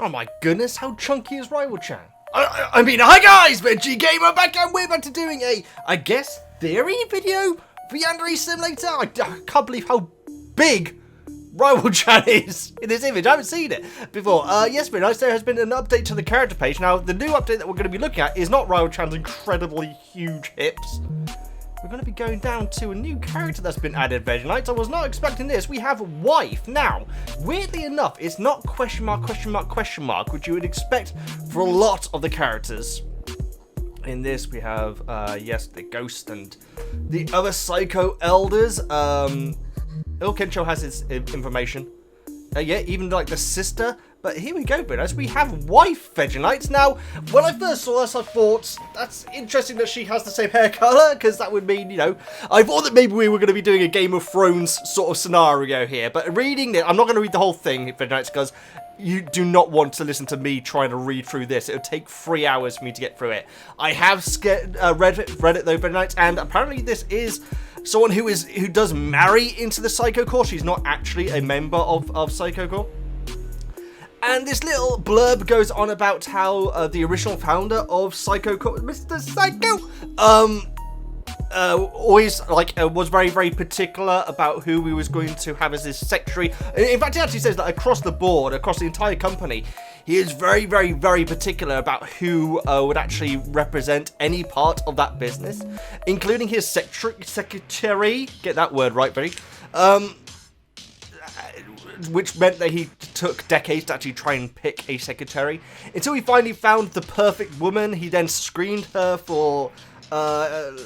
Oh my goodness, how chunky is Rival-chan? I mean, hi guys, Veggie Gamer back, and we're back to doing a, I guess, theory video for Yandere Simulator. I can't believe how big Rival-chan is in this image. I haven't seen it before. Yes, very nice. There has been an update to the character page. Now, the new update that we're going to be looking at is not Rival-chan's incredibly huge hips. We're going to be going down to a new character that's been added, VEGGIEKNIGHTS. I was not expecting this. We have wife. Now, weirdly enough, it's not question mark, which you would expect for a lot of the characters. In this, we have, yes, the ghost and the other Saikou elders. Kencho has his information. Yeah, even like the sister. But here we go, Brunos. We have wife VEGGIEKNIGHTS. Now, when I first saw this, I thought, that's interesting that she has the same hair colour, because that would mean, you know, I thought that maybe we were going to be doing a Game of Thrones sort of scenario here. But reading it, I'm not going to read the whole thing, VEGGIEKNIGHTS, because you do not want to listen to me trying to read through this. It would take 3 hours for me to get through it. I have read it though, VEGGIEKNIGHTS, and apparently this is someone who does marry into the Saikou Corp. She's not actually a member of Saikou Corp. And this little blurb goes on about how the original founder of Saikou Corp, Mr. Saikou, always was very, very particular about who he was going to have as his secretary. In fact, he actually says that across the board, across the entire company, he is very, very, very particular about who would actually represent any part of that business, including his secretary. Get that word right, buddy. Which meant that he took decades to actually try and pick a secretary. Until he finally found the perfect woman, he then screened her for, her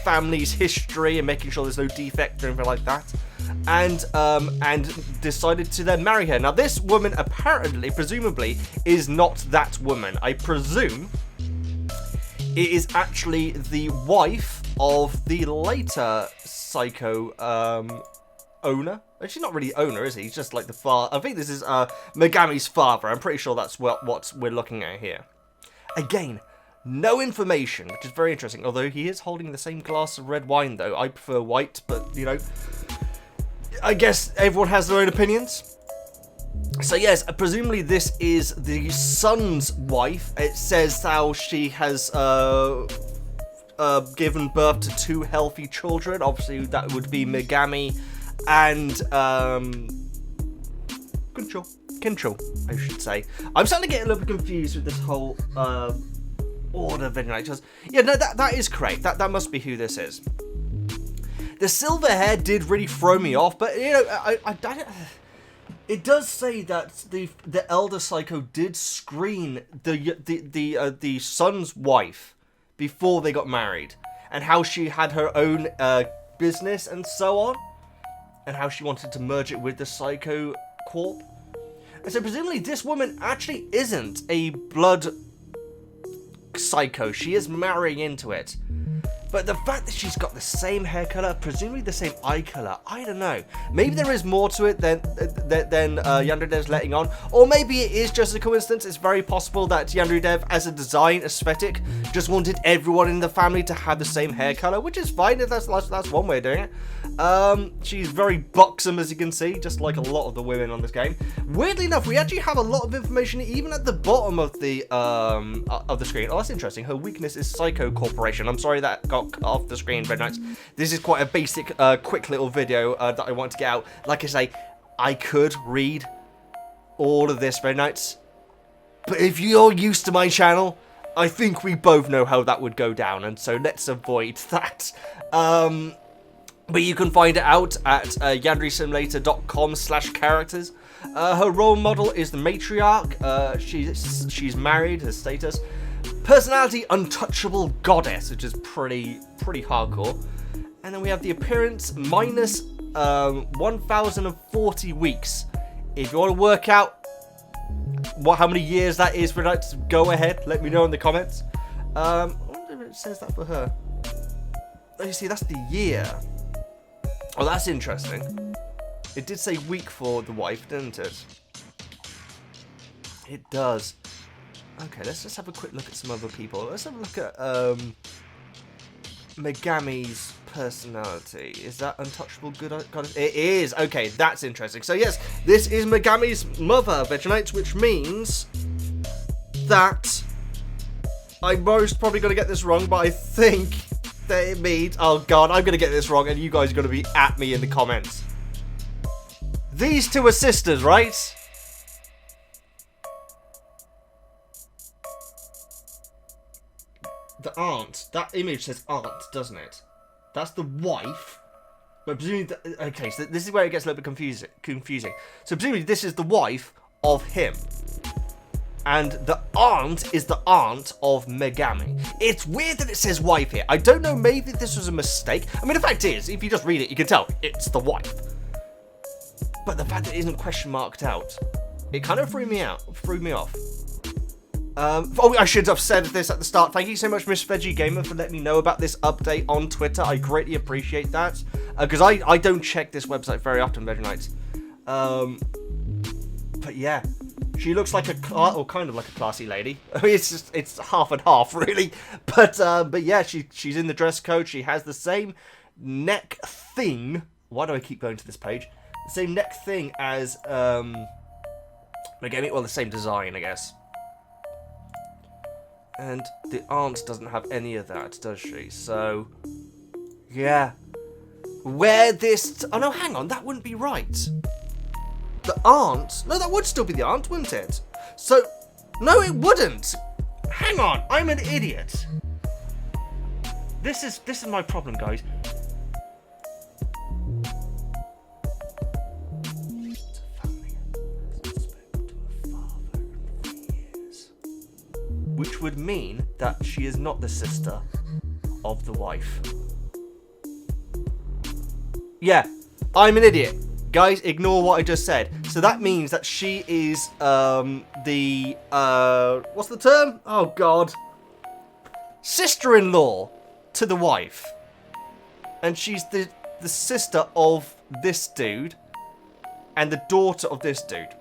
family's history and making sure there's no defect or anything like that. And decided to then marry her. Now, this woman apparently, presumably, is not that woman. I presume it is actually the wife of the later Saikou, owner. She's not really owner, is he? He's just like the father. I think this is Megami's father. I'm pretty sure that's what we're looking at here. Again, no information, which is very interesting. Although he is holding the same glass of red wine, though. I prefer white, but, you know, I guess everyone has their own opinions. So, yes, presumably this is the son's wife. It says how she has given birth to 2 healthy children. Obviously, that would be Megami and Kencho, I should say. I'm starting to get a little bit confused with this whole order VEGGIEKNIGHTS. Yeah, no, that is correct. That must be who this is. The silver hair did really throw me off, but you know, I don't. It does say that the elder Saikou did screen the son's wife before they got married, and how she had her own business and so on. And how she wanted to merge it with the Saikou Corp. And so presumably this woman actually isn't a blood Saikou. She is marrying into it. But the fact that she's got the same hair colour, presumably the same eye colour, I don't know. Maybe there is more to it than Yandere's letting on. Or maybe it is just a coincidence. It's very possible that Yandere, as a design aesthetic, just wanted everyone in the family to have the same hair colour, which is fine if that's one way of doing it. She's very buxom, as you can see, just like a lot of the women on this game. Weirdly enough, we actually have a lot of information even at the bottom of the screen. Oh, that's interesting. Her weakness is Saikou Corporation. I'm sorry that got cut off the screen, VEGGIEKNIGHTS. This is quite a basic, quick little video that I want to get out. Like I say, I could read all of this, VEGGIEKNIGHTS, but if you're used to my channel, I think we both know how that would go down, and so let's avoid that. But you can find it out at yanderesimulator.com/characters. Her role model is the matriarch. She's married, her status. Personality, untouchable goddess, which is pretty hardcore. And then we have the appearance minus 1,040 weeks. If you want to work out how many years that is for that, go ahead. Let me know in the comments. I wonder if it says that for her. Oh, you see, that's the year. Oh, that's interesting. It did say week for the wife, didn't it? It does. Okay, let's just have a quick look at some other people. Let's have a look at Megami's personality. Is that untouchable good goddess? It is. Okay, that's interesting. So yes, this is Megami's mother, VEGGIEKNIGHTS, which means that I'm most probably going to get this wrong, but I think that it means... Oh god, I'm going to get this wrong, and you guys are going to be at me in the comments. These two are sisters, right? The aunt. That image says aunt, doesn't it? That's the wife. But presumably... Okay, so this is where it gets a little bit confusing. So presumably this is the wife of him. And the aunt is the aunt of Megami. It's weird that it says wife here. I don't know, maybe this was a mistake. I mean, the fact is, if you just read it, you can tell it's the wife. But the fact that it isn't question marked out, it kind of threw me off. Oh, I should have said this at the start. Thank you so much, Miss Veggie Gamer, for letting me know about this update on Twitter. I greatly appreciate that. Because I don't check this website very often, VEGGIEKNIGHTS. But yeah, she looks like or kind of like a classy lady. I mean, it's half and half, really. But yeah, she's in the dress code. She has the same neck thing. Why do I keep going to this page? The same neck thing as Megami. Well, the same design, I guess. And the aunt doesn't have any of that, does she? So, yeah. Where this... Oh, no, hang on. That wouldn't be right. The aunt? No, that would still be the aunt, wouldn't it? So, no, it wouldn't. Hang on. I'm an idiot. This is my problem, guys. Which would mean that she is not the sister of the wife. Yeah, I'm an idiot. Guys, ignore what I just said. So that means that she is what's the term? Oh god. Sister-in-law to the wife. And she's the sister of this dude and the daughter of this dude.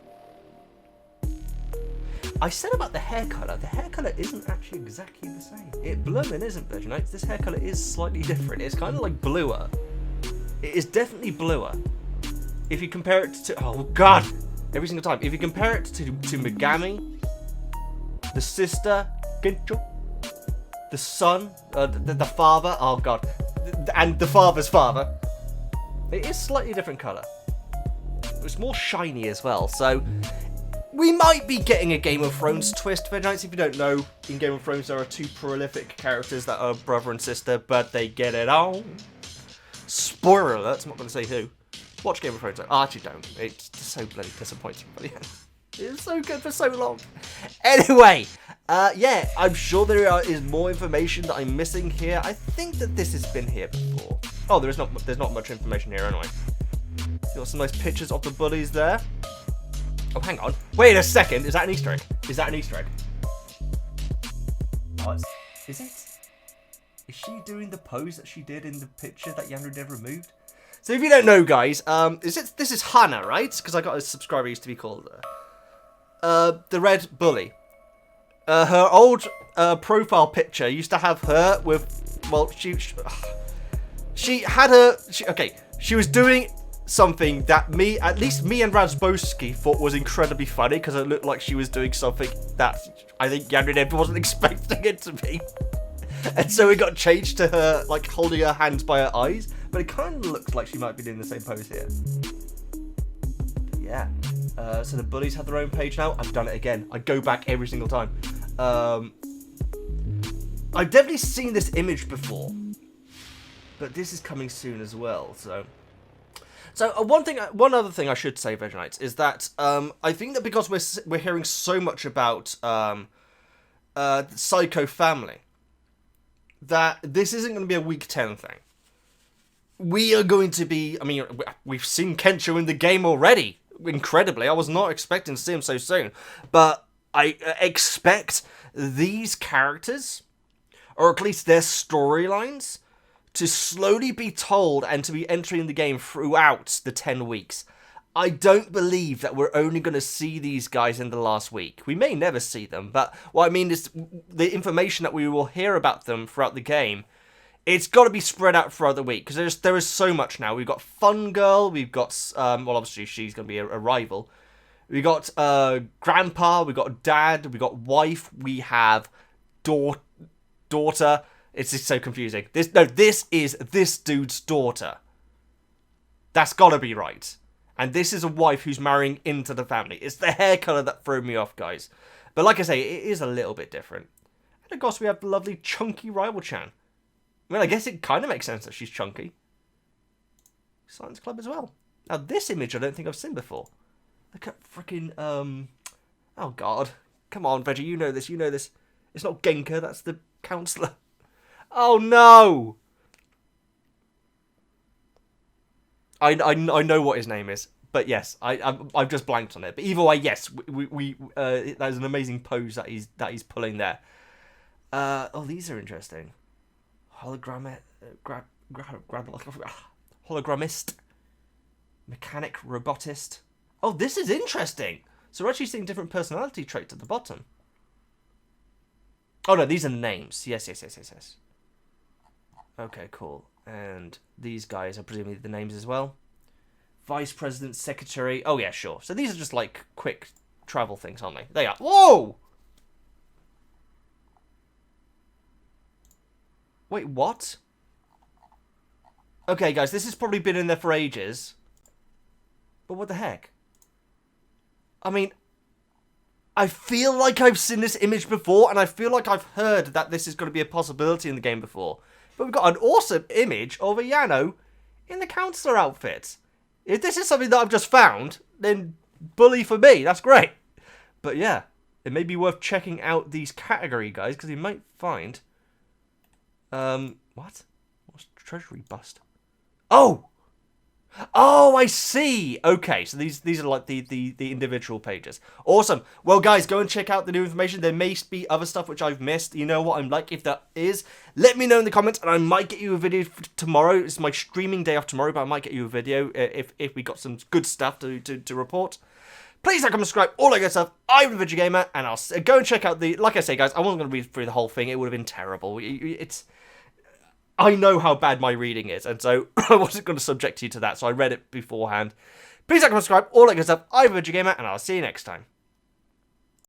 I said about the hair colour. The hair colour isn't actually exactly the same. It blooming isn't, VEGGIEKNIGHTS. This hair colour is slightly different. It's kind of like bluer. It is definitely bluer. If you compare it to... Oh, God. Every single time. If you compare it to Megami, the sister, Gincho, the son, the father, oh, God, and the father's father, it is slightly different colour. It's more shiny as well, so... We might be getting a Game of Thrones twist, VEGGIEKNIGHTS. If you don't know, in Game of Thrones there are two prolific characters that are brother and sister, but they get it on. Spoiler alert, I'm not going to say who. Watch Game of Thrones. I actually don't. It's so bloody disappointing, but yeah. It's so good for so long. Anyway, yeah, I'm sure there is more information that I'm missing here. I think that this has been here before. Oh, there's not much information here anyway. Got some nice pictures of the bullies there. Oh, hang on. Wait a second. Is that an Easter egg? Is that an Easter egg? Oh, is it? Is she doing the pose that she did in the picture that Yandere removed? So if you don't know, guys, this is Hannah, right? Because I got a subscriber used to be called the red bully. Her old profile picture used to have her with, well, she had her, okay, she was doing something that at least me and Razboski thought was incredibly funny because it looked like she was doing something that I think Yandere wasn't expecting it to be. And so it got changed to her, like, holding her hands by her eyes, but it kind of looks like she might be doing the same pose here. But yeah, so the bullies have their own page now. I've done it again. I go back every single time. I've definitely seen this image before, but this is coming soon as well, so... So one other thing I should say, VEGGIEKNIGHTS, is that I think that because we're hearing so much about the Saikou family, that this isn't going to be a week 10 thing. We are going to be... I mean, we've seen Kencho in the game already, incredibly. I was not expecting to see him so soon, but I expect these characters, or at least their storylines, to slowly be told and to be entering the game throughout the 10 weeks. I don't believe that we're only going to see these guys in the last week. We may never see them, but what I mean is the information that we will hear about them throughout the game It's got to be spread out throughout the week, because there is so much now. We've got Fun Girl, we've got, well, obviously she's going to be a rival. We got Grandpa, we got Dad, we got Wife, we have Daughter. It's just so confusing. This is this dude's daughter. That's got to be right. And this is a wife who's marrying into the family. It's the hair colour that threw me off, guys. But like I say, it is a little bit different. And of course, we have the lovely chunky Rival-chan. I mean, I guess it kind of makes sense that she's chunky. Science Club as well. Now, this image I don't think I've seen before. Look at freaking, oh, God. Come on, Veggie, you know this, you know this. It's not Genka, that's the counsellor. Oh, no! I know what his name is, but yes, I've just blanked on it. But either way, yes, that is an amazing pose that he's pulling there. Oh, these are interesting. Hologrammist, mechanic, robotist. Oh, this is interesting. So we're actually seeing different personality traits at the bottom. Oh no, these are names. Yes. Okay, cool. And these guys are presumably the names as well. Vice President, Secretary. Oh, yeah, sure. So these are just, like, quick travel things, aren't they? They are. Whoa! Wait, what? Okay, guys, this has probably been in there for ages. But what the heck? I mean, I feel like I've seen this image before, and I feel like I've heard that this is going to be a possibility in the game before. But we've got an awesome image of a Yano in the counselor outfit. If this is something that I've just found, then bully for me. That's great. But yeah, it may be worth checking out these category guys, because you might find... what? What's treasury bust? Oh! Oh, I see. Okay, so these are like the individual pages. Awesome. Well, guys, go and check out the new information. There may be other stuff which I've missed. You know what I'm like. If that is, let me know in the comments, and I might get you a video tomorrow. It's my streaming day off tomorrow, but I might get you a video if we got some good stuff to report. Please like, comment, subscribe, all that good stuff. I'm the Veggie Gamer, and I'll go and check out the... Like I say, guys, I wasn't going to read through the whole thing. It would have been terrible. I know how bad my reading is, and so I wasn't going to subject you to that, so I read it beforehand. Please like, comment, subscribe, all that good stuff. I'm the Veggie Gamer, and I'll see you next time.